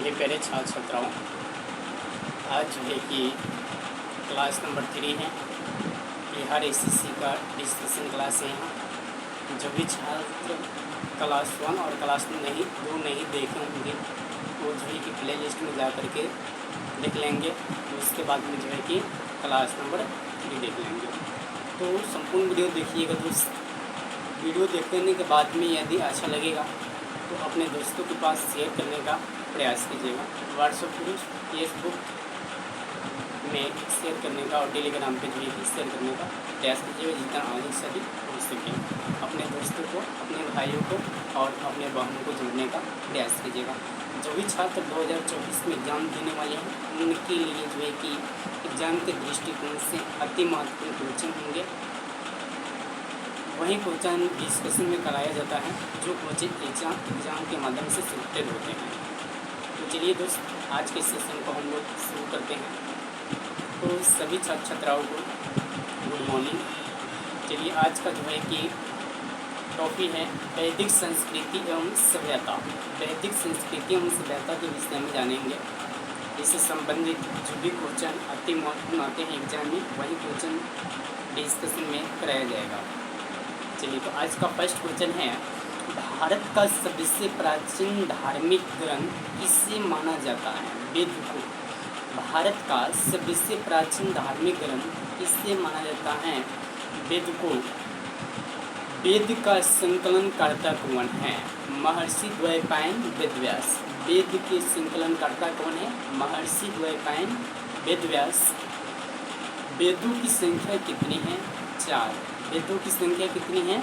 मेरे प्यारे छात्र छात्राओं, आज जो है कि क्लास नंबर 3 है। बिहार एसएससी का डिस्कशन क्लास है। यहाँ जो भी छात्र क्लास 1 और क्लास 2 नहीं देखे होंगे वो जो है कि प्ले लिस्ट में जा करके देख लेंगे। उसके बाद में जो है कि क्लास नंबर 3 देख लेंगे। तो संपूर्ण वीडियो देखिएगा दोस्त। वीडियो देखने के बाद में यदि अच्छा लगेगा तो अपने दोस्तों के पास शेयर करने का प्रयास कीजिएगा। व्हाट्सएप ग्रुप, फेसबुक में शेयर करने का और टेलीग्राम पे जो है शेयर करने का प्रयास कीजिएगा जितना अधिक से अधिक हो सके। अपने दोस्तों को, अपने भाइयों को और अपने बहनों को जोड़ने का प्रयास कीजिएगा। जो भी छात्र 2024 में एग्ज़ाम देने वाले हैं उनके लिए जो है कि एग्ज़ाम के दृष्टिकोण से अति महत्वपूर्ण क्वेश्चन होंगे। वही क्वेश्चन डिस्कशन में कराया जाता है जो क्वेश्चन एग्ज़ाम के माध्यम से सिलेक्टेड होते हैं। तो चलिए दोस्त, आज के सेशन को हम लोग शुरू करते हैं। तो सभी छात्र छात्राओं को गुड मॉर्निंग। चलिए, आज का जो है कि टॉपिक है वैदिक संस्कृति एवं सभ्यता। वैदिक संस्कृति एवं सभ्यता के विषय में जानेंगे। इससे संबंधित जो भी क्वेश्चन अति महत्वपूर्ण आते हैं एग्जाम में, वही क्वेश्चन डिस्कशन में कराया जाएगा। चलिए, तो आज का फर्स्ट क्वेश्चन है, भारत का सबसे प्राचीन धार्मिक ग्रंथ किसे माना जाता है? वेद को। भारत का सबसे प्राचीन धार्मिक ग्रंथ किसे माना जाता है? वेद को। वेद का संकलनकर्ता कौन है? महर्षि द्वैपायन वेदव्यास। वेद के संकलनकर्ता कौन है? महर्षि द्वैपायन वेदव्यास। वेदों की संख्या कितनी है? 4। वेदों की संख्या कितनी है?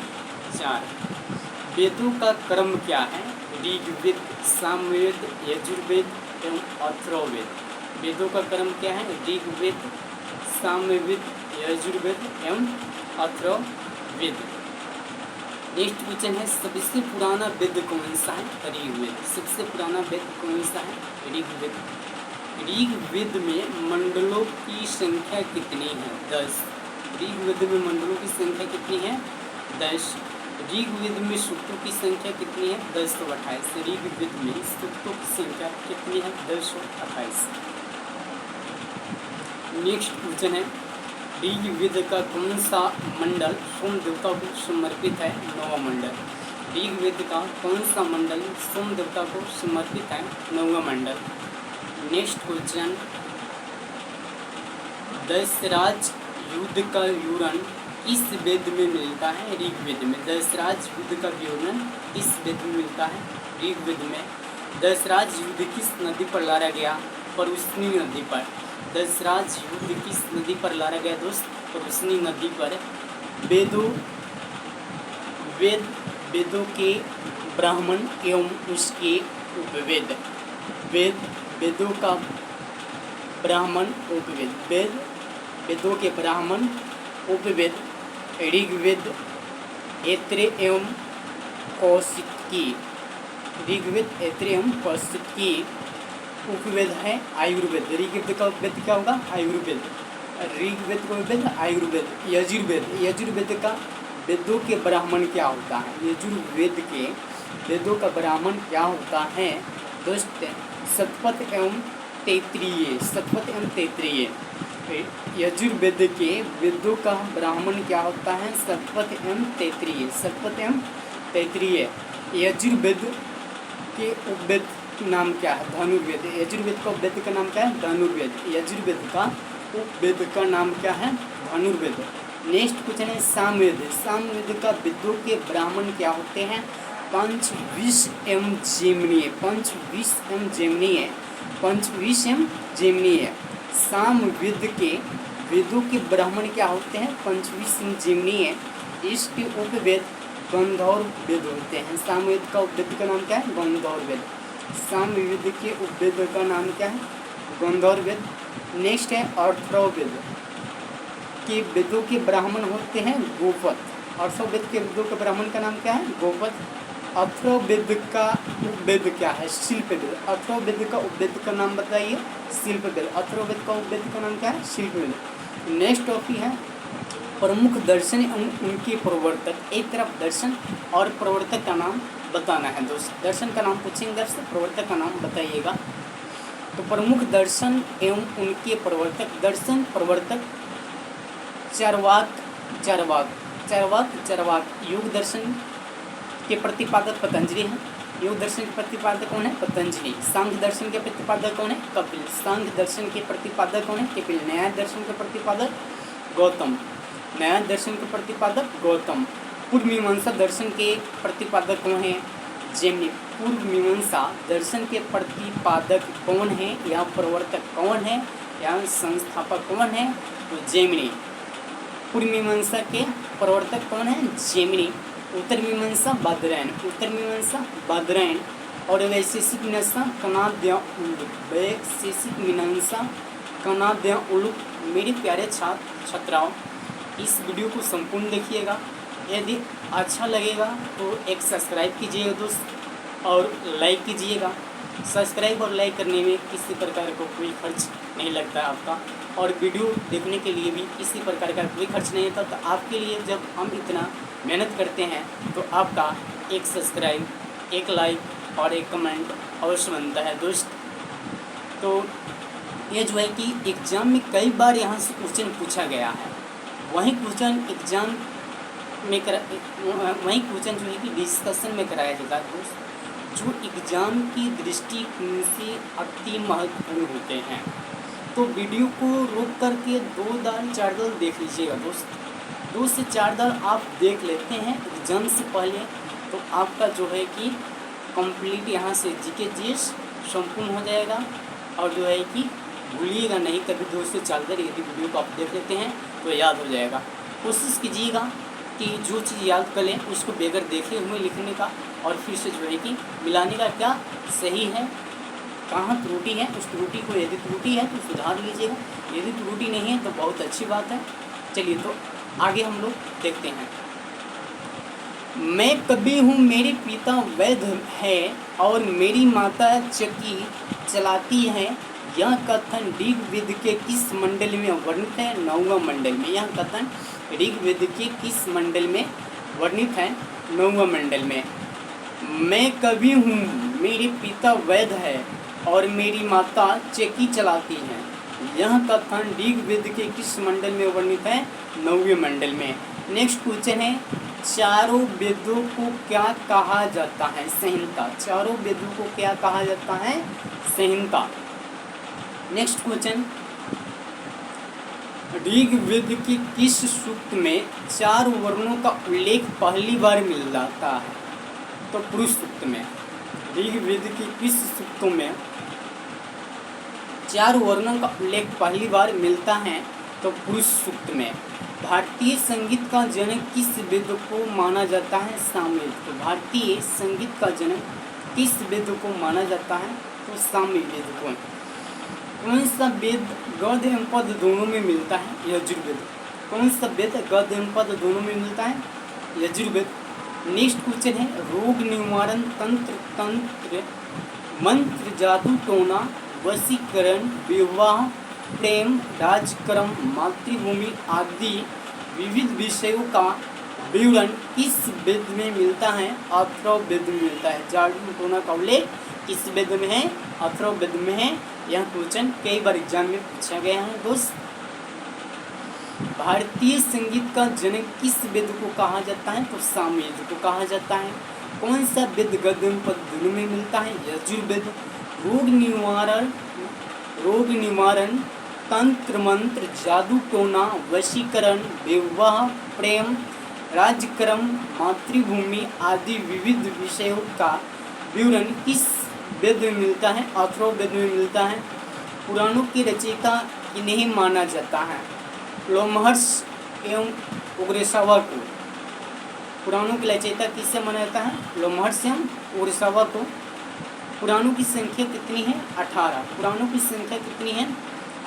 4। वेदों का क्रम क्या है? ऋग्वेद, सामवेद, यजुर्वेद एवं अथर्ववेद। वेदों का क्रम क्या है? ऋग्वेद, सामवेद, यजुर्वेद एवं अथर्ववेद। नेक्स्ट क्वेश्चन है, सबसे पुराना वेद कौन सा है? ऋग्वेद। सबसे पुराना वेद कौन सा है? ऋग्वेद। ऋग्वेद में मंडलों की संख्या कितनी है? 10। ऋग्वेद में मंडलों की संख्या कितनी है? 10। ऋग्वेद में सूक्तों की संख्या कितनी है? 1028। ऋग्वेद में सूक्तों की संख्या कितनी है? 1028। नेक्स्ट क्वेश्चन है, ऋग्वेद का कौन सा मंडल सोम देवता को समर्पित है? 9वां मंडल। ऋग्वेद का कौन सा मंडल सोम देवता को समर्पित है? 9वां मंडल। नेक्स्ट क्वेश्चन, दशराज युद्ध का विवरण किस वेद में मिलता है? ऋग्वेद में। दशराज युद्ध का विवरण किस वेद में मिलता है? ऋग्वेद में। दशराज युद्ध किस नदी पर लड़ा गया? परुष्णी नदी पर। दशराज युद्ध किस नदी पर लड़ा गया दोस्त? परुष्णी नदी पर। वेदों के ब्राह्मण एवं उसके उपवेद। वेदों का ब्राह्मण उपवेद। वेदों के ब्राह्मण उपवेद ऋग्वेद, ऐत्रेय एवं कौशिकी। ऋग्वेद, ऐत्रेय एवं कौशिकी। उपवेद है आयुर्वेद। ऋग्वेद का उपवेद क्या होगा? आयुर्वेद। ऋग्वेद का उपवेद आयुर्वेद। यजुर्वेद, यजुर्वेद का वेदों के ब्राह्मण क्या होता है? यजुर्वेद के वेदों का ब्राह्मण क्या होता है दोस्त? शतपथ एवं तैत्तिरीय। शतपथ एवं तैत्तिरीय। यजुर्वेद के वेदों का ब्राह्मण क्या होता है? शतपथ एवं तैत्तिरीय। शतपथ एवं तैत्तिरीय। यजुर्वेद के उपवेद नाम क्या है? धनुर्वेद। यजुर्वेद का उपवेद का नाम क्या है? धनुर्वेद। यजुर्वेद का उपवेद का नाम क्या है? धनुर्वेद। नेक्स्ट क्वेश्चन है, सामवेद। सामवेद का वेदों के ब्राह्मण क्या होते हैं? पंचविश एवं जेमनीय। पंचविश एवं जेमनीय। पंचविश एवं जेमनीय। सामवेद के वेदों के ब्राह्मण क्या होते हैं? पंचविश एवं जेमनीय। इसके उपवेद गंधर्व वेद होते हैं। सामवेद का उपवेद का नाम क्या है? गंधर्व वेद। सामवेद के उपवेद का नाम क्या है? गंधर्व वेद। नेक्स्ट है, अथर्ववेद के वेदों के ब्राह्मण होते हैं गोपद। अथर्ववेद के वेदों के ब्राह्मण का नाम क्या है? गोपद। अथर्ववेद का उपवेद क्या है? शिल्पवेद। अथर्ववेद का उपवेद का नाम बताइए? शिल्पवेद। अथर्ववेद का उपवेद का नाम क्या है? शिल्पवेद। नेक्स्ट टॉपिक है, प्रमुख दर्शन एवं उनके प्रवर्तक। एक तरफ दर्शन और प्रवर्तक का नाम बताना है दोस्त। दर्शन का नाम पूछेंगे, प्रवर्तक का नाम बताइएगा। तो प्रमुख दर्शन एवं उनके प्रवर्तक, दर्शन प्रवर्तक चार्वाक। योग दर्शन के प्रतिपादक पतंजलि हैं। योग दर्शन के प्रतिपादक कौन है? पतंजलि। सांख्य दर्शन के प्रतिपादक कौन है? कपिल। सांख्य दर्शन के प्रतिपादक कौन है? कपिल। न्याय दर्शन के प्रतिपादक गौतम। न्याय दर्शन के प्रतिपादक गौतम। पूर्व मीमांसा दर्शन के प्रतिपादक कौन है? जैमिनी। पूर्व मीमांसा दर्शन के प्रतिपादक कौन है या प्रवर्तक कौन है या संस्थापक कौन है? तो जैमिनी। पूर्व मीमांसा के प्रवर्तक कौन है? जैमिनी। उत्तर मीमांसा बादरायण। उत्तर मीमांसा बादरायण। और वैशेषिक मीमांसा कनाद्य उल्लूक। वैशेषिक मीमांसा कनाद्य उल्लूक। मेरे प्यारे छात्र छात्राओं, इस वीडियो को संपूर्ण देखिएगा। यदि अच्छा लगेगा तो एक सब्सक्राइब कीजिएगा दोस्त और लाइक कीजिएगा। सब्सक्राइब और लाइक करने में किसी प्रकार को कोई खर्च नहीं लगता है आपका, और वीडियो देखने के लिए भी किसी प्रकार का कोई खर्च नहीं होता। तो आपके लिए जब हम इतना मेहनत करते हैं तो आपका एक सब्सक्राइब, एक लाइक और एक कमेंट अवश्य बनता है दोस्त। तो ये जो है कि एग्ज़ाम में कई बार यहाँ से क्वेश्चन पूछा गया है। वही क्वेश्चन एग्ज़ाम में वही क्वेश्चन जो है कि डिस्कशन में कराया जाता है दोस्त, जो एग्ज़ाम की दृष्टिकोण से अति महत्वपूर्ण होते हैं। तो वीडियो को रोक करके 2 दाल 4 दाल देख लीजिएगा दोस्त। 2 से 4 दाल आप देख लेते हैं एग्ज़ाम से पहले, तो आपका जो है कि कंप्लीट यहाँ से जीके जीएस संपूर्ण हो जाएगा। और जो है कि भूलिएगा नहीं, कभी 2 से 4 दाल यदि वीडियो को आप देख लेते हैं तो याद हो जाएगा। कोशिश कीजिएगा कि जो चीज़ याद कर लें उसको बगैर देखे हुए लिखने का, और फिर से जो है कि मिलाने का क्या सही है, कहाँ त्रुटि है, उस त्रुटि को यदि त्रुटि है तो सुधार लीजिएगा, यदि त्रुटि नहीं है तो बहुत अच्छी बात है। चलिए तो आगे हम लोग देखते हैं। मैं कवि हूँ, मेरे पिता वैद्य है और मेरी माता चक्की चलाती है। यह कथन ऋग्वेद के किस मंडल में वर्णित है? 9वां मंडल में। यह कथन ऋग्वेद के किस मंडल में वर्णित है? 9वां मंडल में। मैं कवि हूँ, मेरे पिता वैद्य है और मेरी माता चक्की चलाती है। यह कथन ऋग्वेद के किस मंडल में वर्णित है? 9वें मंडल में। नेक्स्ट क्वेश्चन है, चारों वेदों को क्या कहा जाता है? संहिता। चारों वेदों को क्या कहा जाता है? संहिता। नेक्स्ट क्वेश्चन, ऋग्वेद के किस सूक्त में 4 वर्णों का उल्लेख पहली बार मिल जाता है? तो पुरुष सूक्त में। ऋग्वेद के किस सूक्तों में 4 वर्णों का उल्लेख पहली बार मिलता है? तो पुरुष सूक्त में। भारतीय संगीत का जनक किस वेद को माना जाता है? सामवेद को। भारतीय संगीत का जनक किस वेद को माना जाता है? तो सामवेद को। कौन सा वेद गद्य एवं पद दोनों में मिलता है? यजुर्वेद। कौन सा वेद गद्य एवं पद दोनों में मिलता है? यजुर्वेद। नेक्स्ट क्वेश्चन है, रोग निवारण तंत्र मंत्र, जादू टोना, वशीकरण, विवाह, प्रेम, राजक्रम, मातृभूमि आदि विविध विषयों का विवरण किस वेद में मिलता है? अथर्ववेद में मिलता है। जादू टोना का उल्लेख किस वेद में है? अथर्ववेद में है। यह क्वेश्चन कई बार एग्जाम में पूछा गया है दोस्त। भारतीय संगीत का जनक किस वेद को कहा जाता है? तो सामवेद को कहा जाता है। कौन सा वेद गद्य पद दोनों में मिलता है? यजुर्वेद। रोग निवारण तंत्र मंत्र, जादू टोना, वशीकरण, विवाह, प्रेम, राजक्रम, मातृभूमि आदि विविध विषयों का विवरण किस वेद में मिलता है? अथर्ववेद में मिलता है। पुराणों की रचयिता इन्हें माना जाता है? लोमहर्ष एवं उग्रश्रवा को। पुराणों की रचयिता किससे माना जाता है? लोमहर्ष एवं उग्रश्रवा को। पुराणों की संख्या कितनी है? 18। पुराणों की संख्या कितनी है?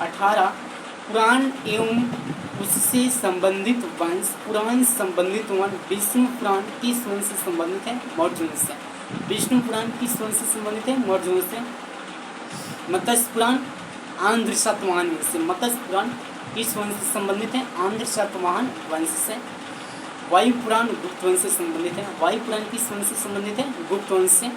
18। पुराण एवं उससे संबंधित वंश। पुराण संबंधित वंश। विष्णु पुराण किस वंश से संबंधित है? मौर्य वंश से। विष्णु पुराण किस वंश से संबंधित है? मौर्य वंश से। मत्स्य पुराण आंध्र सातवाहन वंश से। मत्स्य पुराण किस वंश से संबंधित है? आंध्र सातवाहन वंश से। वायु पुराण गुप्त वंश से संबंधित है। वायु पुराण किस वंश से संबंधित है? गुप्त वंश से।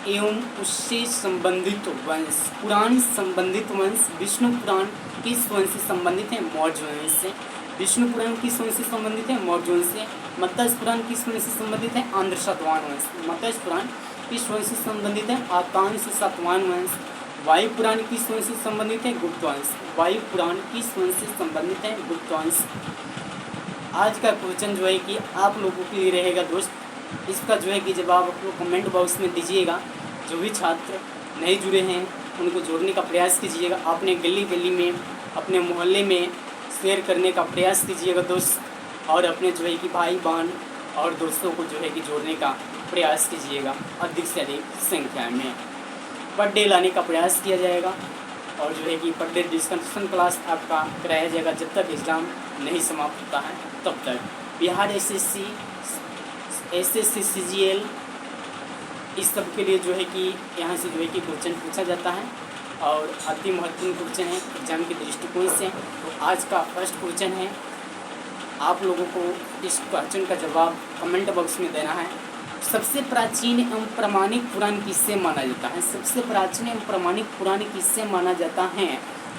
एवं उससे संबंधित वंश। पुराण संबंधित वंश विष्णु पुराण किस वंश से संबंधित है? मौर्य वंश से। विष्णु पुराण किस वंश से संबंधित है? मौर्य वंश से। मत्स्य पुराण किस वंश से संबंधित है? आंध्र सातवाहन वंश। मत्स्य पुराण किस वंश से संबंधित है? आकांक्ष सातवाहन वंश। वायु पुराण किस वंश से संबंधित है? गुप्त वंश। वायु पुराण किस वंश से संबंधित है? गुप्त वंश। आज का क्वेश्चन जो है कि आप लोगों के लिए रहेगा दोस्त, इसका जो है कि जवाब आप लोग कमेंट बॉक्स में दीजिएगा। जो भी छात्र नहीं जुड़े हैं उनको जोड़ने का प्रयास कीजिएगा। अपने गली गली में, अपने मोहल्ले में शेयर करने का प्रयास कीजिएगा दोस्त, और अपने जो है कि भाई बहन और दोस्तों को जो है कि जोड़ने का प्रयास कीजिएगा। अधिक से अधिक संख्या में पर डे लाने का प्रयास किया जाएगा, और जो है कि पर डे डिस्कशन क्लास आपका कराया जाएगा जब तक एग्ज़ाम नहीं समाप्त होता है तब तक। बिहार एसएससी सीजीएल इस सब के लिए जो है कि यहाँ से जो है कि क्वेश्चन पूछा जाता है, और अति महत्वपूर्ण क्वेश्चन है एग्जाम के दृष्टिकोण से। तो आज का फर्स्ट क्वेश्चन है, आप लोगों को इस क्वेश्चन का जवाब कमेंट बॉक्स में देना है। सबसे प्राचीन एवं प्रमाणिक पुराण किससे माना जाता है? सबसे प्राचीन एवं प्रमाणिक पुराण किससे माना जाता है?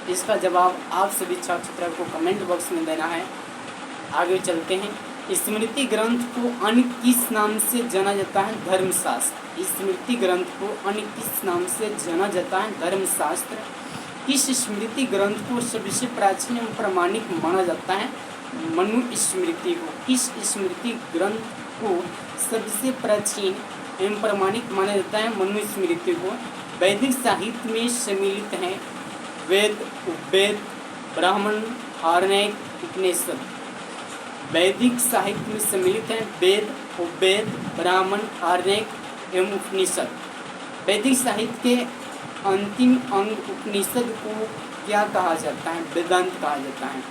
इसका जवाब आप सभी छात्र छात्राओं को कमेंट बॉक्स में देना है। आगे चलते हैं। स्मृति ग्रंथ को अन्य किस नाम से जाना जाता है? धर्मशास्त्र। स्मृति ग्रंथ को अन्य किस नाम से जाना जाता है? धर्मशास्त्र। किस स्मृति ग्रंथ को सबसे प्राचीन एवं प्रमाणिक माना जाता है? मनुस्मृति को। किस स्मृति ग्रंथ को सबसे प्राचीन एवं प्रमाणिक माना जाता है? मनुस्मृति को। वैदिक साहित्य में सम्मिलित हैं वेद, उपवेद, ब्राह्मण, आरण्यक, उपनिषद। वैदिक साहित्य में सम्मिलित हैं वेद, उपवेद, ब्राह्मण, आरण्यक एवं उपनिषद। वैदिक साहित्य के अंतिम अंग उपनिषद को क्या कहा जाता है? वेदांत कहा जाता है।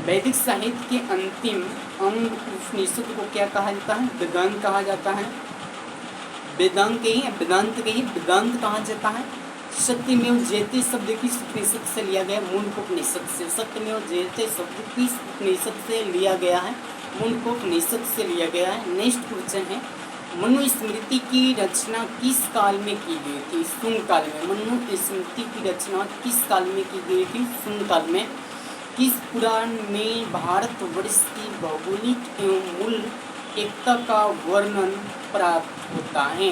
वैदिक साहित्य के अंतिम अंग उपनिषद को क्या कहा जाता है? वेदांत कहा जाता है। वेदांत के ही वेदांत कहा जाता है। सत्यमेव जयते शब्द किस उपनिषद से लिया गया? मुंडकोपनिषद से। सत्यमेव जयते शब्द किस उपनिषद से लिया गया है? मुंडकोपनिषद से लिया गया है। नेक्स्ट क्वेश्चन है, मनुस्मृति की रचना किस काल में की गई थी? शुंग काल में। मनुस्मृति की रचना किस काल में की गई थी? शुंग काल में। किस पुराण में भारतवर्ष की भौगोलिक एवं मूल एकता का वर्णन प्राप्त होता है?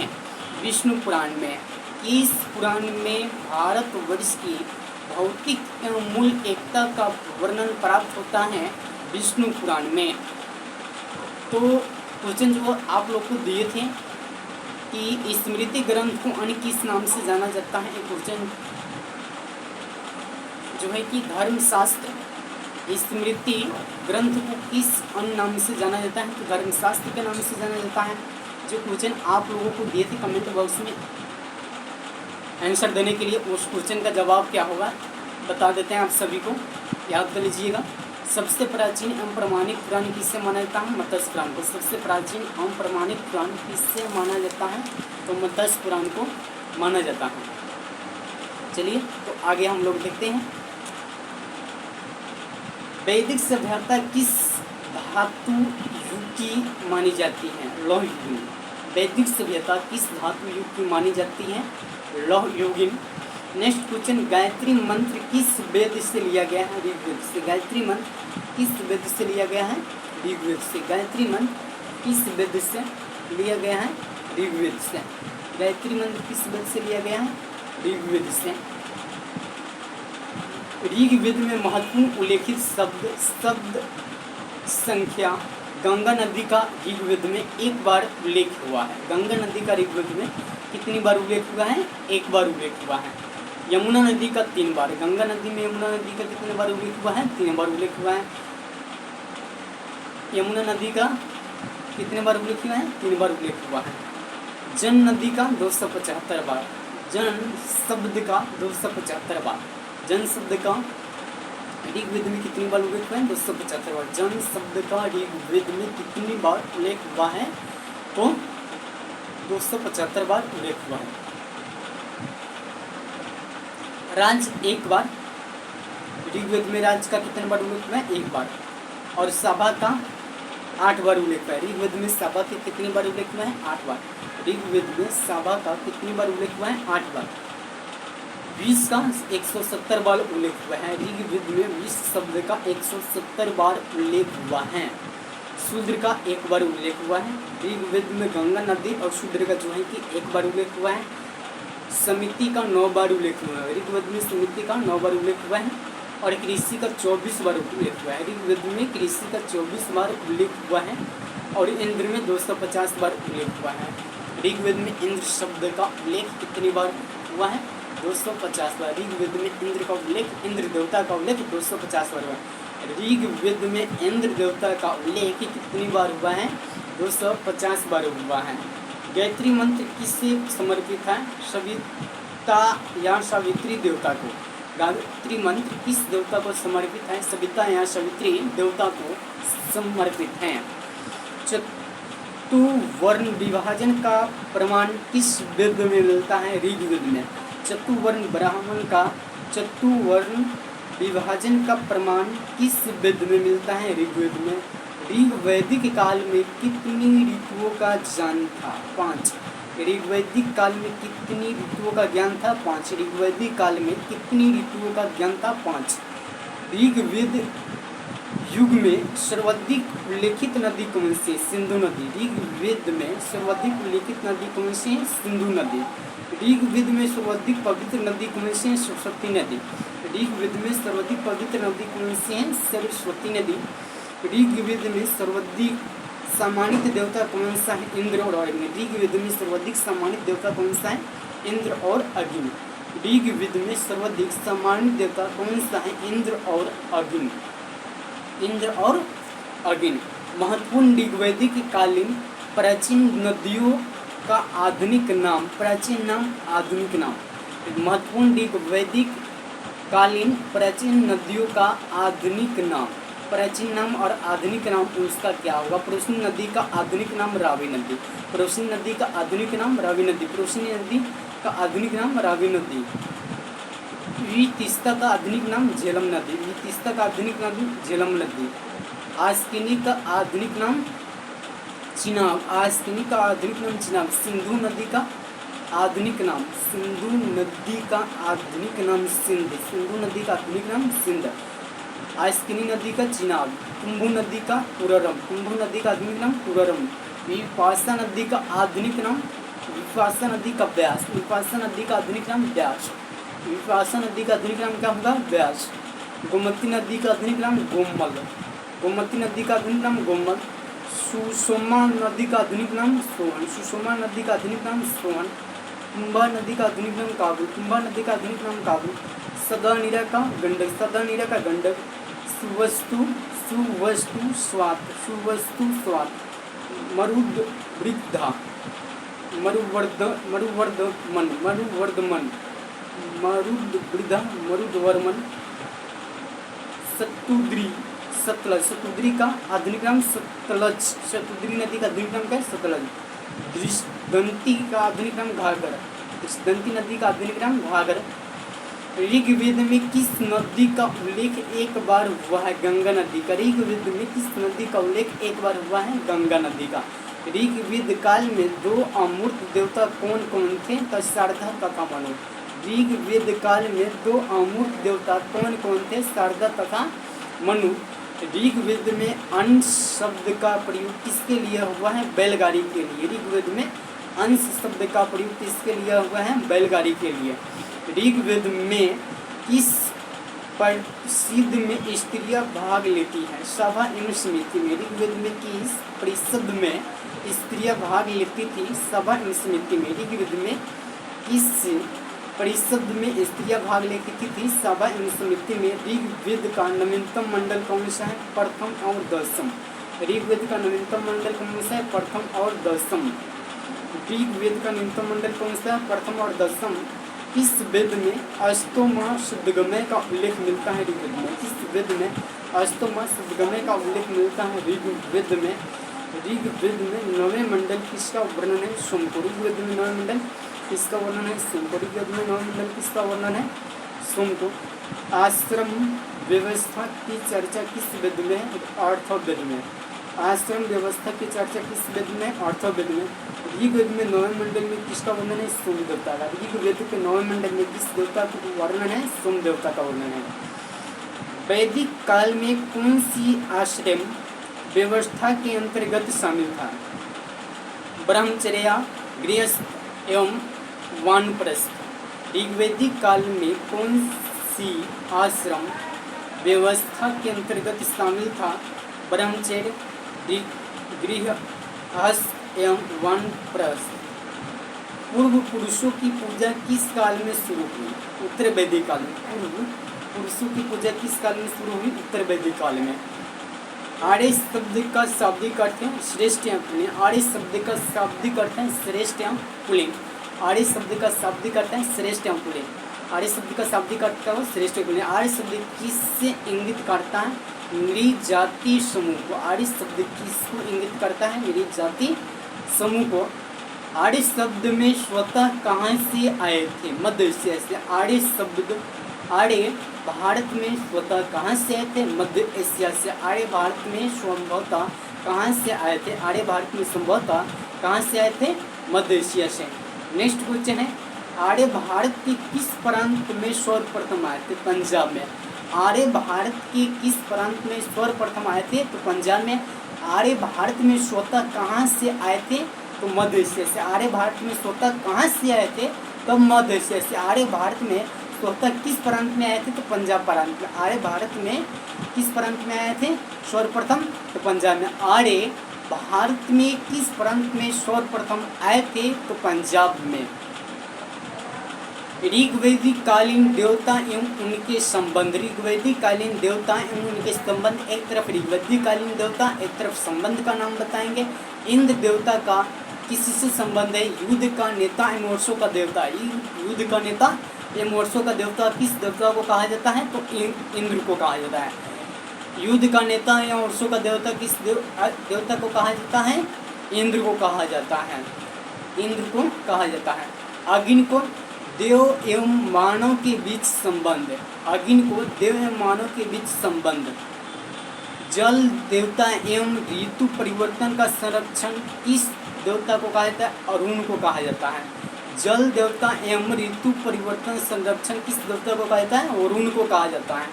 विष्णु पुराण में। किस पुराण में भारतवर्ष की भौतिक एवं मूल एकता का वर्णन प्राप्त होता है? विष्णु पुराण में। तो क्वेश्चन जो आप लोग को दिए थे कि स्मृति ग्रंथ को अन्य किस नाम से जाना जाता है? एक क्वेश्चन जो है कि धर्मशास्त्र। स्मृति ग्रंथ को किस अन्य नाम से जाना जाता है? तो धर्मशास्त्र के नाम से जाना जाता है। जो क्वेश्चन आप लोगों को दिए थे कमेंट बॉक्स में आंसर देने के लिए, उस क्वेश्चन का जवाब क्या होगा बता देते हैं आप सभी को, याद कर लीजिएगा। सबसे प्राचीन एवं प्रमाणिक पुराण किससे माना जाता है? मत्स्य पुराण को। सबसे प्राचीन एवं प्रमाणिक पुराण किससे माना जाता है? तो मत्स्य पुराण को माना जाता है। चलिए तो आगे हम लोग देखते हैं। वैदिक सभ्यता किस धातु युग की मानी जाती है? लौह युग। वैदिक सभ्यता किस धातु युग की मानी जाती है? लौह युगीन। नेक्स्ट क्वेश्चन, गायत्री मंत्र किस वेद से लिया गया है? ऋग्वेद से। गायत्री मंत्र किस वेद से लिया गया है? ऋग्वेद से। गायत्री मंत्र किस वेद से लिया गया है? ऋग्वेद से। गायत्री मंत्र किस वेद से लिया गया है? ऋग्वेद से। ऋग्वेद में महत्वपूर्ण उल्लेखित शब्द संख्या गंगा नदी का ऋग्वेद में एक बार उल्लेख हुआ है। गंगा नदी का ऋग्वेद में कितनी बार उल्लेख हुआ है? एक बार उल्लेख हुआ है। यमुना नदी का 3 बार। गंगा नदी में यमुना नदी का कितने बार उल्लेख हुआ है? 3 बार उल्लेख हुआ है। यमुना नदी का कितने बार उल्लेख हुआ है? 3 बार उल्लेख हुआ है। जन नदी का 275 बार। जन शब्द का 275 बार। जन शब्द का ऋग्वेद में कितनी बार उल्लेख हुआ है? 275 बार। जन शब्द का ऋग्वेद में कितनी बार उल्लेख हुआ है? तो 275 बार उल्लेख हुआ है। राज 1 बार। ऋग्वेद में राज का कितने बार उल्लेख हुआ है? 1 बार। और सभा का 8 बार उल्लेख हुआ है। ऋग्वेद में सभा के कितनी बार उल्लेख हुआ है? 8 बार। ऋग्वेद में सावा का कितनी बार उल्लेख हुआ है? 8 बार। विष का 170 बार उल्लेख हुआ है। ऋग्वेद में विष शब्द का 170 बार उल्लेख हुआ है। शूद्र का 1 बार उल्लेख हुआ है। ऋग्वेद में गंगा नदी और शूद्र का जो है कि 1 बार उल्लेख हुआ है। समिति का 9 बार उल्लेख हुआ है। ऋग्वेद में समिति का 9 बार उल्लेख हुआ है और कृषि का 24 बार उल्लेख हुआ है। ऋग्वेद में कृषि का 24 बार उल्लेख हुआ है और इंद्र में 250 बार उल्लेख हुआ है। ऋग्वेद में इंद्र शब्द का उल्लेख कितनी बार हुआ है? 250 बार। ऋग्वेद में इंद्र का उल्लेख, इंद्र देवता का उल्लेख 250 बार हुआ है। ऋग्वेद में इंद्र देवता का उल्लेख कितनी बार हुआ है? 250 बार हुआ है। गायत्री मंत्र किसे समर्पित है? सविता या सावित्री देवता को। गायत्री मंत्र किस देवता को समर्पित है? सविता या सावित्री देवता को समर्पित है। चतुर्वर्ण विभाजन का प्रमाण किस वेद में मिलता है? ऋग्वेद में। चतुर्वर्ण ब्राह्मण का चतुर्वर्ण विभाजन का प्रमाण किस वेद में मिलता है? ऋग्वेद में। ऋग्वैदिक काल में कितनी ऋतुओं का ज्ञान था? 5। ऋग्वैदिक काल में कितनी ऋतुओं का ज्ञान था? 5। ऋग्वैदिक काल में कितनी ऋतुओं का ज्ञान था? 5। ऋग्वेद युग में सर्वाधिक उल्लेखित नदी कौन सी? सिंधु नदी। ऋग्वेद में सर्वाधिक उल्लेखित नदी कौन सी? सिंधु नदी। ऋग्वेद में सर्वाधिक पवित्र नदी कौन सी? सरस्वती नदी। ऋग्वेद में सर्वाधिक पवित्र नदी कौन सी है? सरस्वती नदी। ऋग्वेद में सर्वाधिक सम्मानित देवता कौन सा है? इंद्र और अग्नि। ऋग्वेद में सर्वाधिक सम्मानित देवता कौन सा है? इंद्र और अग्नि। ऋग्वेद में सर्वाधिक सम्मानित देवता कौन सा है? इंद्र और अग्नि। इंद्र और अग्नि। महत्वपूर्ण ऋग्वैदिक कालीन प्राचीन नदियों का आधुनिक नाम। प्राचीन नाम, आधुनिक नाम। महत्वपूर्ण ऋग्वैदिक कालीन प्राचीन नदियों का आधुनिक नाम। प्राचीन नाम और आधुनिक नाम उसका क्या होगा? प्रोसिन नदी का आधुनिक नाम रावी नदी। प्रोसिन नदी का आधुनिक नाम रावी नदी। प्रोसिन नदी का आधुनिक नाम रावी नदी। वितिस्ता का आधुनिक नाम झेलम नदी। वितिस्ता का आधुनिक नाम झेलम नदी। आस्किनी का आधुनिक नाम चिनाब। आस्किनी का आधुनिक नाम चिनाब। सिंधु नदी का आधुनिक नाम, सिंधु नदी का आधुनिक नाम सिंध। सिंधु नदी का आधुनिक नाम सिंध। आस्किनी नदी का चिनाब। कुंभू नदी का पुररम। कुंभू नदी का आधुनिक नाम पुररम। विपाशा नदी का आधुनिक नाम विपाशा नदी का व्यास। विपाशा नदी का आधुनिक नाम व्यास। विपाशा नदी का आधुनिक नाम क्या होगा? व्यास। गोमती नदी का आधुनिक नाम गोमल। गोमती नदी का आधुनिक नाम गोमल। सुषमा नदी का आधुनिक नाम सोहन। सुषमा नदी का आधुनिक नाम सोहन। कुंभा नदी का आधुनिक नाम काबुल। कुंभा नदी का आधुनिक नाम काबुल। सदानीरा का गंडक। सदानीरा का गंडक। सुवस्तु, सुवस्तु स्वात। सुवस्तु स्वात। मरुद वृद्धा। मरुवर्धमन। मरुवर्धमन। मरुद वृद्धा। मरुदवर्मन। सतुद्री, सतलज। सतुद्री का आधुनिक नाम सतलज। सतुद्री नदी का आधुनिक नाम क्या है? सतलज। दृष्टदंती का आधुनिक नाम घाघर। दृष्टदंती नदी का आधुनिक नाम घाघर। ऋग्वेद में किस नदी का उल्लेख 1 बार हुआ है? गंगा नदी का। ऋग्वेद में किस नदी का उल्लेख 1 बार हुआ है? गंगा नदी का। ऋग्वेद काल में 2 अमूर्त देवता कौन कौन थे? शारदा तथा मनु। ऋग्वेद काल में 2 अमूर्त देवता कौन कौन थे? शारदा तथा मनु। ऋग्वेद में अंश शब्द का प्रयोग किसके लिए हुआ है? बैलगाड़ी के लिए। ऋग्वेद में अंश शब्द का प्रयोग किसके लिए हुआ है? बैलगाड़ी के लिए। ऋग्वेद में किस परिषद में स्त्रियां भाग लेती हैं? सभा एवं समिति में। ऋग्वेद में किस परिषद में स्त्रियां भाग लेती थी? सभा एवं समिति में। ऋग्वेद में किस परिषद में स्त्रियां भाग लेती थी? सभा एवं समिति में। ऋग्वेद का नवीनतम मंडल कौन सा है? प्रथम और दशम। ऋग्वेद का नवीनतम मंडल कौन सा है? प्रथम और दशम। ऋग्वेद का नवीनतम मंडल कौन सा है? प्रथम और दशम। किस वेद में अष्टोमा शुद्धगमय का उल्लेख मिलता है? ऋग्वेद में। किस वेद में अष्टोमा शुद्धगमय का उल्लेख मिलता है? ऋग्वेद में। ऋग्वेद में 9वें मंडल किसका वर्णन है? सोम को। ऋग्वेद में 9वें मंडल किसका वर्णन है? सोम को। ऋग्वेद में 9वें मंडल किसका वर्णन है? सोम को। आश्रम व्यवस्था की चर्चा किस वेद में है? अर्थवेद में। आश्रम व्यवस्था की चर्चा किस वेद में? अर्थवेद में। ऋग्वेद में 9वें मंडल में किसका वर्णन है? सोम देवता का। ऋग्वेद के 9वें मंडल में किस देवता का वर्णन है? सोम देवता का वर्णन है। वैदिक काल में कौन सी आश्रम व्यवस्था के अंतर्गत शामिल था? ब्रह्मचर्य, गृहस्थ एवं वानप्रस्थ। ऋग्वैदिक काल में कौन सी आश्रम व्यवस्था के अंतर्गत शामिल था? ब्रह्मचर्य, गृहस्थ एवं वानप्रस्थ। पूर्व पुरुषों की पूजा किस काल में शुरू हुई? उत्तर वैदिक काल में। पूर्व पुरुषों की पूजा किस काल में शुरू हुई? उत्तर वैदिक काल में। आर्य शब्द का शाब्दिक अर्थ है श्रेष्ठ या पुल्लिंग। आर्य शब्द का शाब्दिक अर्थ है श्रेष्ठ या पुल्लिंग। आर्य शब्द का शाब्दिक अर्थ है श्रेष्ठ या पुल्लिंग। आर्य शब्द का शाब्दिक अर्थ क्या हो? श्रेष्ठ या पुल्लिंग। आर्य शब्द किससे इंगित करता है? नृजाति समूह को। आर्य शब्द किसको इंगित करता है? नृजाति समूह को। आर्य शब्द में स्वतः कहाँ से आए थे? मध्य एशिया से। आर्य शब्द आर्य भारत में स्वतः कहाँ से आए थे? मध्य एशिया से। आर्य भारत में संभवतः कहाँ से आए थे? आर्य भारत में संभवतः कहाँ से आए थे? मध्य एशिया से। नेक्स्ट क्वेश्चन है, आर्य भारत के किस प्रांत में सर्वप्रथम आए थे? पंजाब में। आर्य भारत के किस प्रांत में सर्वप्रथम आए थे? तो पंजाब में। आर्य भारत में स्वतः कहाँ से आए थे? तो मध्य एशिया से। आर्य भारत में स्वतः कहाँ से आए थे? तो मध्य एशिया से। आर्य भारत में स्वतः किस प्रांत में आए थे? तो पंजाब प्रांत में। आर्य भारत में किस प्रांत में आए थे सर्वप्रथम? तो पंजाब में। आर्य भारत में किस प्रांत में सर्वप्रथम आए थे? तो पंजाब में। ऋग्वैदिक कालीन देवता एवं उनके संबंध। ऋग्वैदिक कालीन देवता एवं उनके संबंध, एक तरफ ऋग्वैदिक कालीन देवता, एक तरफ संबंध का नाम बताएंगे। इंद्र देवता का किससे संबंध है? युद्ध का नेता एवं वर्षों का देवता। युद्ध का नेता एवं वर्षों का देवता किस देवता को कहा जाता है? तो इंद्र को कहा जाता है। युद्ध का नेता या वर्षों का देवता किस देवता को कहा जाता है? इंद्र को कहा जाता है। इंद्र को कहा जाता है। अग्नि को देव एवं मानव के बीच संबंध। अग्नि को देव एवं मानव के बीच संबंध। जल देवता एवं ऋतु परिवर्तन का संरक्षण किस देवता को कहा जाता है? अरुण को कहा जाता है। जल देवता एवं ऋतु परिवर्तन संरक्षण किस देवता को कहा जाता है? अरुण को कहा जाता है।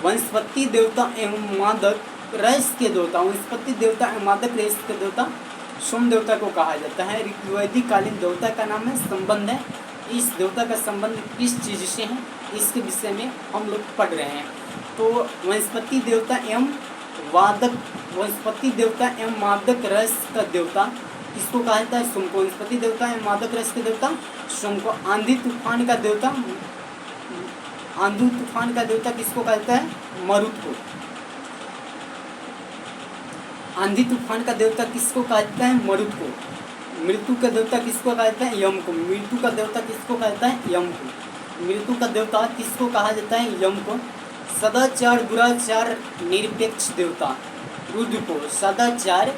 वनस्पति देवता एवं मादक रस के देवता। वनस्पति देवता एवं मादक रस के देवता सोम देवता को कहा जाता है। ऋग्वैदिक कालीन देवता का नाम है संबंध है। इस देवता का संबंध किस चीज़ से है, इसके विषय में हम लोग पढ़ रहे हैं। तो वनस्पति देवता एवं वादक, वनस्पति देवता एवं मादक रस का देवता किसको कहा जाता है? सोम को। वनस्पति देवता एवं मादक रस के देवता सोम को। आंधी तूफान का देवता, आंधी तूफान का देवता किसको कहा जाता है? मरुत को। आंधी तूफान का देवता किसको कहा जाता है? मरुत को। मृत्यु का देवता किसको कहा जाता है? यम को। मृत्यु का देवता किसको कहा जाता है? यम को। मृत्यु का देवता किसको कहा जाता है? यम को। सदाचार दुराचार निरपेक्ष देवता रुद्र को। सदाचार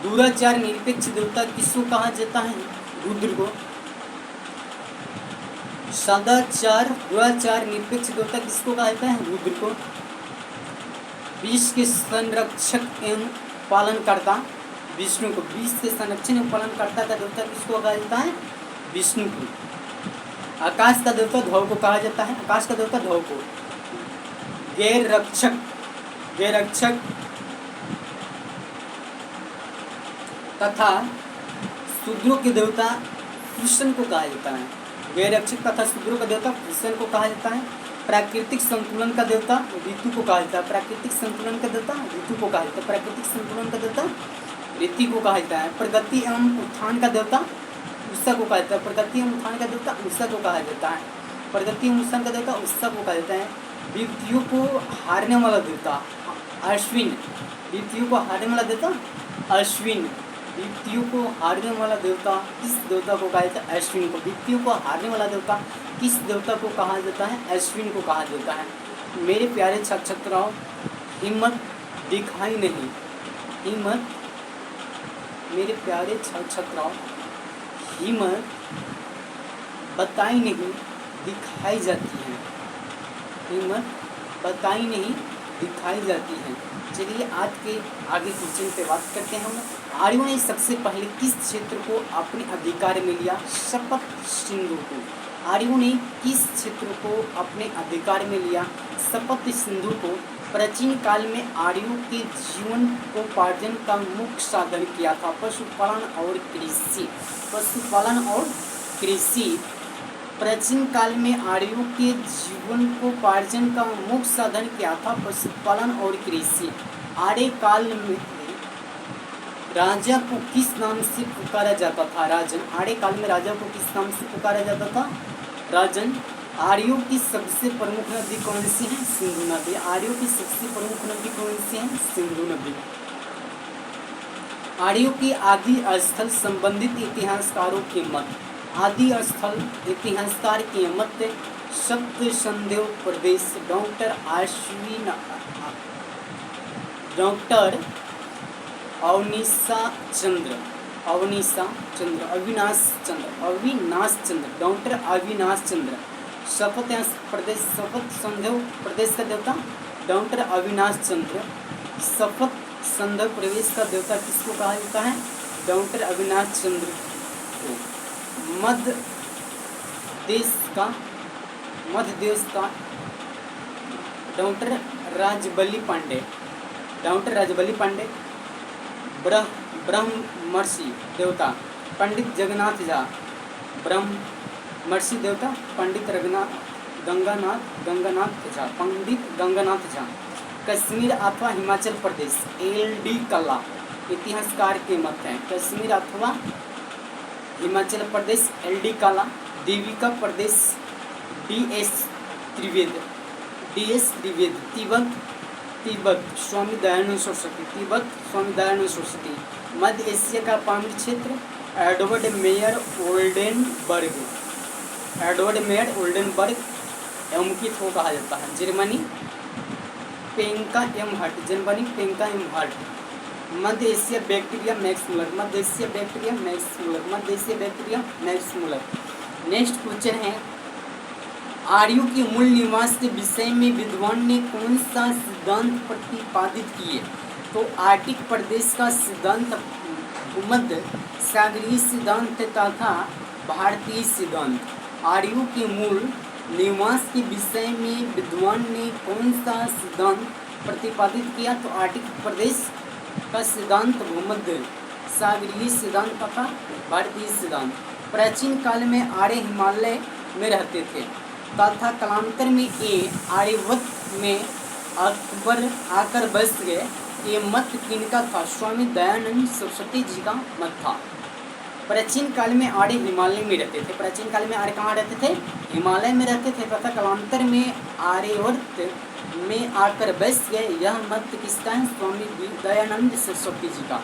दुराचार निरपेक्ष देवता किसको कहा जाता है? रुद्र को। सदाचार दुराचार निरपेक्ष देवता किसको कहा जाता है? रुद्र को। विश्व के संरक्षक एवं पालनकर्ता विष्णु को। विश्व के संरक्षण एवं पालनकर्ता का देवता किसको कहा जाता है? विष्णु को। आकाश का देवता ध्रुव को कहा जाता है। आकाश का देवता ध्रुव को। गैर रक्षक तथा शूद्रों के देवता कृष्ण को कहा जाता है। गैर रक्षक तथा शूद्रों का देवता कृष्ण को कहा जाता है। प्राकृतिक संतुलन का देवता ऋतु को कहा जाता है। प्राकृतिक संतुलन का देवता ऋतु को कहा जाता है। प्राकृतिक संतुलन का देवता ऋतु को कहा जाता है। प्रगति एवं उत्थान का देवता उषा को कहा जाता है। प्रगति एवं उत्थान का देवता उषा को कहा जाता है। प्रगति एवं उत्थान का देवता उषा को कहा जाता है। विपत्तियों को हारने वाला देवता अश्विन। विपत्तियों को हारने वाला देवता अश्विन। विपत्तियों को हारने वाला देवता किस देवता को कहा जाता है? अश्विन को। विपत्तियों को हारने वाला देवता किस देवता को कहा जाता है? अश्विन को कहा जाता है। मेरे प्यारे छात्र छात्राओं, हिम्मत दिखाई नहीं, हिम्मत, मेरे प्यारे छात्र छात्राओं, हिम्मत बताई नहीं दिखाई जाती है। हिम्मत बताई नहीं दिखाई जाती है। चलिए आज के आगे क्वेश्चन पे बात करते हैं हम। आर्यों ने सबसे पहले किस क्षेत्र को अपने अधिकार में लिया? सप्त सिंधु को। आर्यों ने किस क्षेत्र को अपने अधिकार में लिया? सप्त सिंधु को। प्राचीन काल में आर्यों के जीवनोपार्जन का मुख्य साधन क्या था? पशुपालन और कृषि। पशुपालन और कृषि। प्राचीन काल में आर्यों के जीवनोपार्जन का मुख्य साधन क्या था? पशुपालन और कृषि। आर्य काल में राजा को किस नाम से पुकारा जाता था? राजन। आर्य काल में राजा को किस नाम से पुकारा जाता था? राजन। आर्यों की सबसे प्रमुख नदी कौन सी है? सिंधु नदी। आर्यों की सबसे प्रमुख नदी कौन सी है? सिंधु नदी। आर्यों की आदि स्थल संबंधित इतिहासकारों के मत। आदि स्थल इतिहासकार के मत सप्तसंदेव प्रदेश। डॉक्टर अविनाश चंद्र डॉक्टर अविनाश चंद्र। शपथ प्रदेश, शपथ संदेव प्रदेश का देवता डॉक्टर अविनाश चंद्र। शपथ संदेव प्रदेश का देवता किसको कहा जाता है? डॉक्टर अविनाश चंद्र को। मध्य देश का डॉक्टर राजबली पांडे। डॉक्टर राजबली पांडे। ब्रह्मर्षि देवता पंडित जगन्नाथ झा। ब्रह्मर्षि देवता पंडित गंगानाथ झा। पंडित गंगानाथ झा। कश्मीर अथवा हिमाचल प्रदेश। LD कला इतिहासकार के मत हैं। कश्मीर अथवा हिमाचल प्रदेश LD कला। देविका प्रदेश DS Trivedi. Tibet Swami Dayanand Saraswati. Tibet Swami Dayanand Saraswati. मध्य एशिया का पामिर क्षेत्र एडवर्ड मेयर ओल्डेनबर्ग मुख्यत को कहा जाता है। जर्मनी पेंका एम हर्ट। मध्य Asia Bactria Max Muller. Next question है, आर्यों के मूल निवास के विषय में विद्वान ने कौन सा सिद्धांत प्रतिपादित किए? तो आर्टिक प्रदेश का सिद्धांत, भूमध्य सागरीय सिद्धांत तथा भारतीय सिद्धांत। आर्यों के मूल निवास के विषय में विद्वान ने कौन सा सिद्धांत प्रतिपादित किया? तो आर्टिक प्रदेश का सिद्धांत, भूमध्य सागरीय सिद्धांत तथा भारतीय सिद्धांत। प्राचीन काल में आर्य हिमालय में रहते थे तथा कालांतर में ये आर्यवत में आकर बस गए। ये मत किनका था? स्वामी दयानंद सरस्वती जी का मत था। प्राचीन काल में आर्य हिमालय में रहते थे। प्राचीन काल में आर्य कहाँ रहते थे? हिमालय में रहते थे तथा कालांतर में आर्यवर्त में आकर बस गए। यह मत किसका है? स्वामी दयानंद सरस्वती जी का।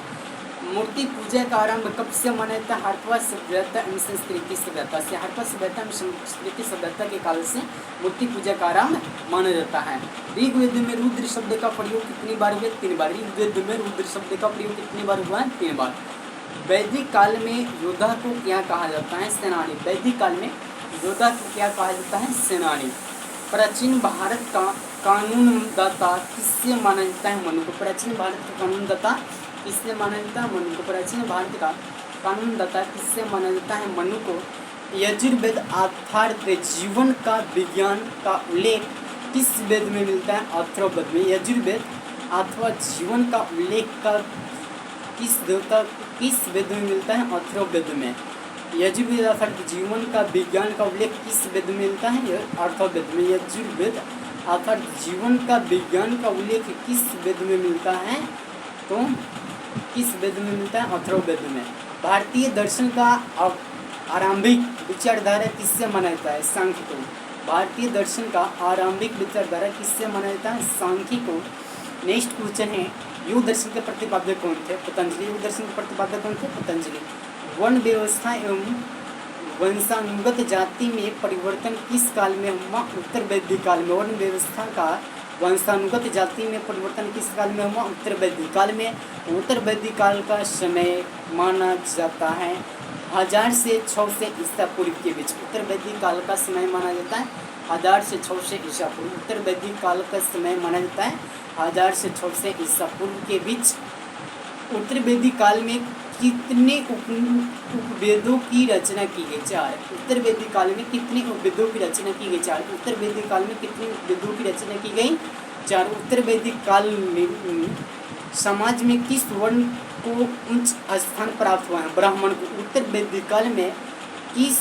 मूर्ति पूजा का आरंभ कब से माना जाता है? हड़प्पा सभ्यता एवं संस्कृति सभ्यता से। हड़प्पा सभ्यता एवं संस्कृति सभ्यता के काल से मूर्ति पूजा का आरंभ माना जाता है। ऋग्वेद में रुद्र शब्द का प्रयोग कितनी बार हुआ? 3 बार। ऋग्वेद में रुद्र शब्द का प्रयोग कितनी बार हुआ है? 3 बार। वैदिक काल में योद्धा को क्या कहा जाता है? सेनानी। वैदिक काल में योद्धा को क्या कहा जाता है? सेनानी। प्राचीन भारत का कानूनदाता किससे माना जाता है? मनु को। प्राचीन भारत का कानूनदाता किससे माना जाता है? मनु को। प्राचीन भारत का कानूनदाता किससे माना जाता है? मनु को। यजुर्वेद अर्थात जीवन का विज्ञान का उल्लेख किस वेद में मिलता है? अथर्ववेद में। यजुर्वेद अथवा जीवन का उल्लेख का किस वेद में मिलता है? अथर्ववेद में। यजुर्वेद अर्थात जीवन का विज्ञान का उल्लेख किस वेद में मिलता है? अथर्ववेद में। यजुर्वेद अर्थात जीवन का विज्ञान का उल्लेख किस वेद में मिलता है? तो किस वेद में मिलता है? अथर्ववेद में। भारतीय दर्शन का आरंभिक विचारधारा किससे माना जाता है? सांख्य को। भारतीय दर्शन का आरंभिक विचारधारा किससे माना जाता है? सांख्य को। नेक्स्ट क्वेश्चन है, योग दर्शन के प्रतिपादक कौन थे? पतंजलि। योग दर्शन के प्रतिपादक कौन थे? पतंजलि। वर्ण व्यवस्था एवं वंशानुगत जाति में परिवर्तन किस काल में हुआ? उत्तर वैदिक काल में। वर्ण व्यवस्था का वंशानुगत जाति में परिवर्तन किस काल में हुआ? उत्तर वैदिक काल में। उत्तर वैदिक काल का समय माना जाता है 1000 से 600 ईसा पूर्व के बीच उत्तर वैदिक काल का समय माना जाता है। 1000 से 600 ईसा पूर्व उत्तर वैदिक काल का समय माना जाता है। 1000 से 600 ईसा पूर्व के बीच उत्तर वैदिक काल में कितने उपवेदों की रचना की गई? 4। उत्तर वैदिक काल में कितने उपवेदों की रचना की गई? 4। उत्तर वैदिक काल में कितने उपवेदों की रचना की गई? 4। उत्तर वैदिक काल में समाज में किस वर्ण को उच्च स्थान प्राप्त हुआ है? ब्राह्मण को। उत्तर वैदिक काल में किस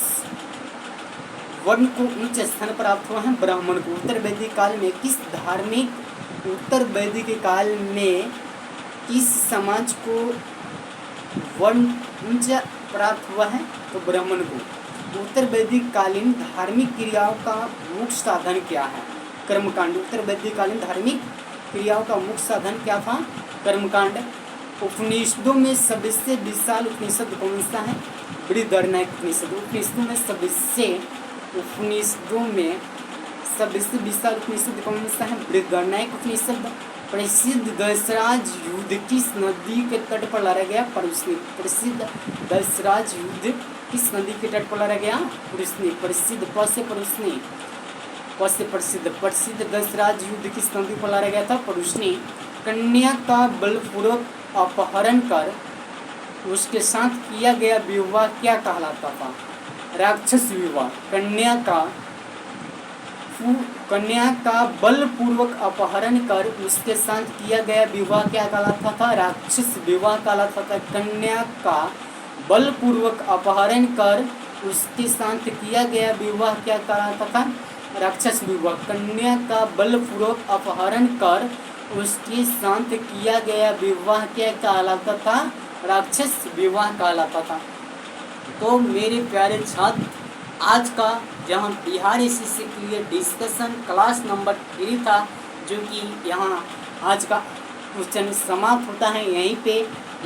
वर्ण को उच्च स्थान प्राप्त हुआ है? ब्राह्मण को। उत्तर वैदिक काल में किस धार्मिक उत्तर वैदिक काल में किस समाज को वर्ण उच्च प्राप्त हुआ है? तो ब्राह्मण को। उत्तर वैदिक कालीन धार्मिक क्रियाओं का मुख्य साधन क्या है? कर्मकांड। उत्तर वैदिक कालीन धार्मिक क्रियाओं का मुख्य साधन क्या था? कर्मकांड। उपनिषदों में सबसे विशाल उपनिषद कौन सा है? बृहदारण्यक उपनिषद। उपनिषदों में सबसे विशाल उपनिषद कौन सा है? बृहदारण्यक उपनिषद। प्रसिद्ध दशराज युद्ध किस नदी के तट पर लड़ा गया? परुष्णी। प्रसिद्ध दशराज युद्ध किस नदी के तट पर लड़ा गया? परुष्णी। प्रसिद्ध प्रसिद्ध दशराज युद्ध किस नदी पर लड़ा गया था? परुष्णी। कन्या का बलपूर्वक अपहरण कर उसके साथ किया गया विवाह क्या कहलाता था? राक्षस विवाह। कन्या का बलपूर्वक अपहरण कर उसके साथ किया गया विवाह क्या कहलाता था? राक्षस विवाह कहलाता था। कन्या का बलपूर्वक अपहरण कर उसके साथ किया गया विवाह क्या कहलाता था? राक्षस विवाह। कन्या का बलपूर्वक अपहरण कर उसके साथ किया गया विवाह क्या कहलाता था? राक्षस विवाह कहलाता था। तो मेरे प्यारे छात्र, आज का जहाँ बिहार एसएससी के लिए डिस्कशन क्लास नंबर 3 था, जो कि यहाँ आज का क्वेश्चन समाप्त होता है यहीं पे।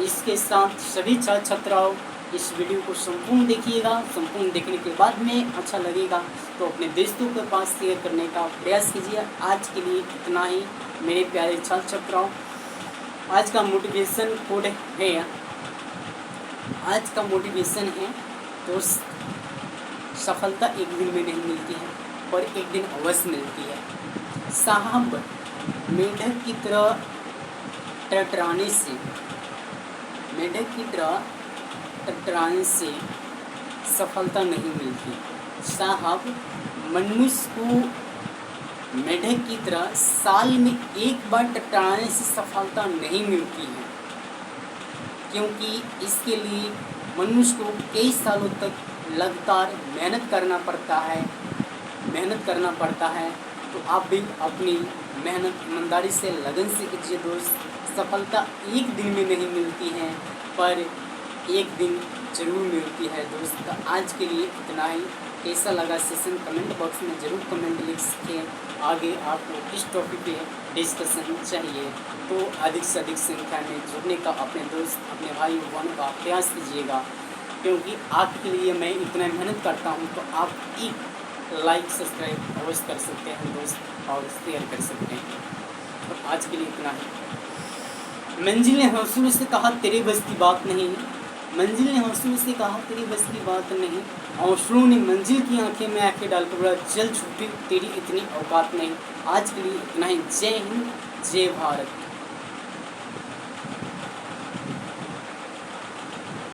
इसके साथ सभी छात्र छात्राओं इस वीडियो को संपूर्ण देखिएगा। संपूर्ण देखने के बाद में अच्छा लगेगा तो अपने दोस्तों के पास शेयर करने का प्रयास कीजिए। आज के लिए इतना ही मेरे प्यारे छात्र छात्राओं। आज का मोटिवेशन कोड है, आज का मोटिवेशन है तो सफलता एक दिन में नहीं मिलती है पर एक दिन अवश्य मिलती है। साहब मेढक की तरह टकराने से सफलता नहीं मिलती। साहब मनुष्य को मेढक की तरह साल में एक बार टकराने से सफलता नहीं मिलती है, क्योंकि इसके लिए मनुष्य को कई सालों तक लगातार मेहनत करना पड़ता है। तो आप भी अपनी मेहनत ईमानदारी से लगन से कीजिए दोस्त। सफलता एक दिन में नहीं मिलती है पर एक दिन जरूर मिलती है दोस्त। तो आज के लिए इतना ही। कैसा लगा सेशन कमेंट बॉक्स में ज़रूर कमेंट लिख सकते हैं। आगे आपको किस टॉपिक पे डिस्कशन चाहिए तो अधिक से अधिक संख्या में जुड़ने का अपने दोस्त अपने भाई बहनों का प्रयास कीजिएगा, क्योंकि आपके लिए मैं इतना मेहनत करता हूं। तो आप एक लाइक सब्सक्राइब अवश्य कर सकते हैं दोस्त और शेयर कर सकते हैं। तो आज के लिए इतना ही। मंजिल ने हौसलों से कहा तेरे बस की बात नहीं। मंजिल ने हौसलों से कहा तेरी बस की बात नहीं। हौसलों ने मंजिल की आंखें में आंखें डालकर बोला चल छुट्टी तेरी इतनी औकात नहीं। आज के लिए इतना ही। जय हिंद, जय भारत।